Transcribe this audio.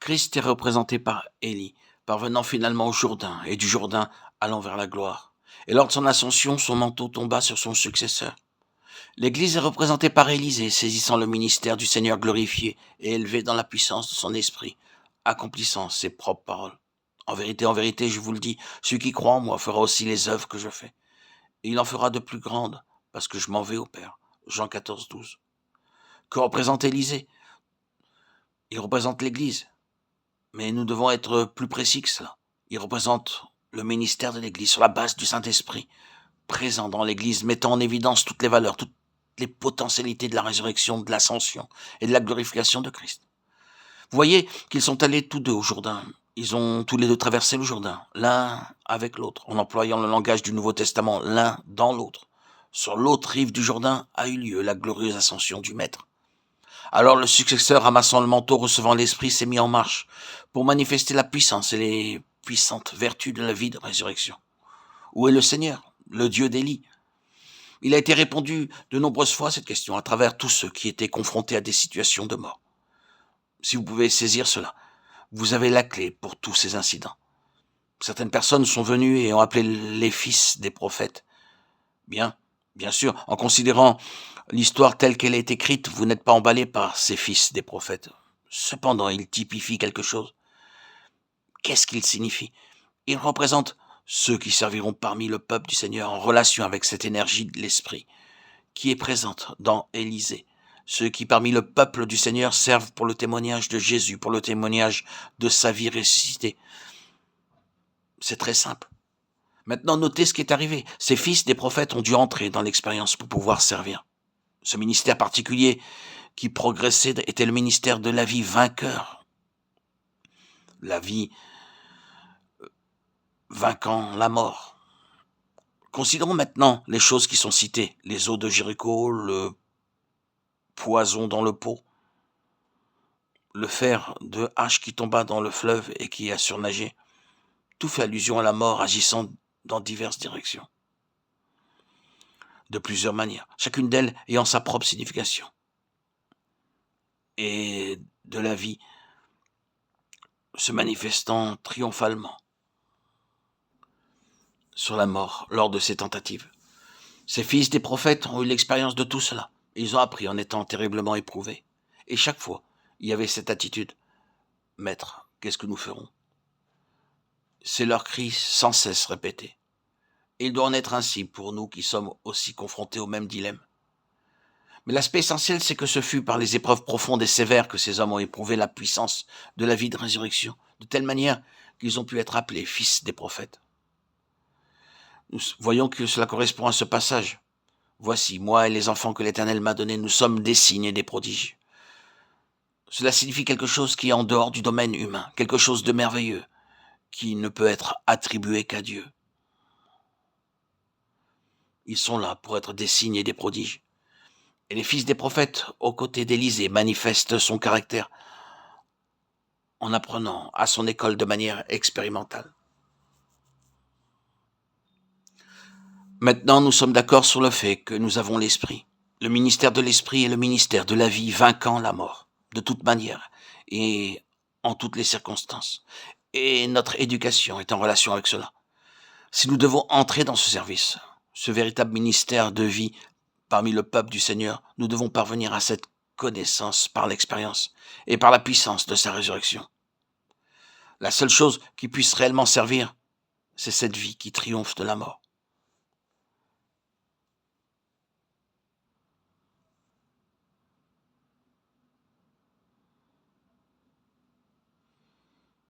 Christ est représenté par Élie, parvenant finalement au Jourdain, et du Jourdain allant vers la gloire. Et lors de son ascension, son manteau tomba sur son successeur. L'Église est représentée par Élisée, saisissant le ministère du Seigneur glorifié et élevé dans la puissance de son esprit, accomplissant ses propres paroles. En vérité, je vous le dis, celui qui croit en moi fera aussi les œuvres que je fais. Et il en fera de plus grandes, parce que je m'en vais au Père. Jean 14, 12. Que représente Élisée? Il représente l'Église. Mais nous devons être plus précis que cela. Il représente le ministère de l'Église sur la base du Saint-Esprit, présent dans l'Église, mettant en évidence toutes les valeurs, toutes les potentialités de la résurrection, de l'ascension et de la glorification de Christ. Vous voyez qu'ils sont allés tous deux au Jourdain. Ils ont tous les deux traversé le Jourdain, l'un avec l'autre, en employant le langage du Nouveau Testament, l'un dans l'autre. Sur l'autre rive du Jourdain a eu lieu la glorieuse ascension du Maître. Alors le successeur, ramassant le manteau, recevant l'Esprit, s'est mis en marche pour manifester la puissance et les puissantes vertus de la vie de résurrection. Où est le Seigneur, le Dieu d'Élie? Il a été répondu de nombreuses fois à cette question à travers tous ceux qui étaient confrontés à des situations de mort. Si vous pouvez saisir cela, vous avez la clé pour tous ces incidents. Certaines personnes sont venues et ont appelé les fils des prophètes. Bien sûr, en considérant l'histoire telle qu'elle est écrite, vous n'êtes pas emballé par ces fils des prophètes. Cependant, ils typifient quelque chose. Qu'est-ce qu'ils signifient? Ils représentent ceux qui serviront parmi le peuple du Seigneur en relation avec cette énergie de l'Esprit qui est présente dans Élisée. Ceux qui parmi le peuple du Seigneur servent pour le témoignage de Jésus, pour le témoignage de sa vie ressuscitée. C'est très simple. Maintenant, notez ce qui est arrivé. Ces fils des prophètes ont dû entrer dans l'expérience pour pouvoir servir. Ce ministère particulier qui progressait était le ministère de la vie vainqueur. La vie vainquant la mort. Considérons maintenant les choses qui sont citées. Les eaux de Jéricho, le poison dans le pot, le fer de hache qui tomba dans le fleuve et qui a surnagé. Tout fait allusion à la mort agissant dans diverses directions. De plusieurs manières, chacune d'elles ayant sa propre signification. Et de la vie se manifestant triomphalement sur la mort lors de ces tentatives. Ces fils des prophètes ont eu l'expérience de tout cela. Ils ont appris en étant terriblement éprouvés. Et chaque fois, il y avait cette attitude. Maître, qu'est-ce que nous ferons? C'est leur cri sans cesse répété. Et il doit en être ainsi pour nous qui sommes aussi confrontés au même dilemme. Mais l'aspect essentiel, c'est que ce fut par les épreuves profondes et sévères que ces hommes ont éprouvé la puissance de la vie de résurrection, de telle manière qu'ils ont pu être appelés fils des prophètes. Nous voyons que cela correspond à ce passage. Voici, moi et les enfants que l'Éternel m'a donnés, nous sommes des signes et des prodiges. Cela signifie quelque chose qui est en dehors du domaine humain, quelque chose de merveilleux, qui ne peut être attribué qu'à Dieu. Ils sont là pour être des signes et des prodiges. Et les fils des prophètes, aux côtés d'Élisée, manifestent son caractère en apprenant à son école de manière expérimentale. Maintenant, nous sommes d'accord sur le fait que nous avons l'Esprit. Le ministère de l'Esprit est le ministère de la vie vainquant la mort, de toute manière et en toutes les circonstances. Et notre éducation est en relation avec cela. Si nous devons entrer dans ce service, ce véritable ministère de vie parmi le peuple du Seigneur, nous devons parvenir à cette connaissance par l'expérience et par la puissance de sa résurrection. La seule chose qui puisse réellement servir, c'est cette vie qui triomphe de la mort.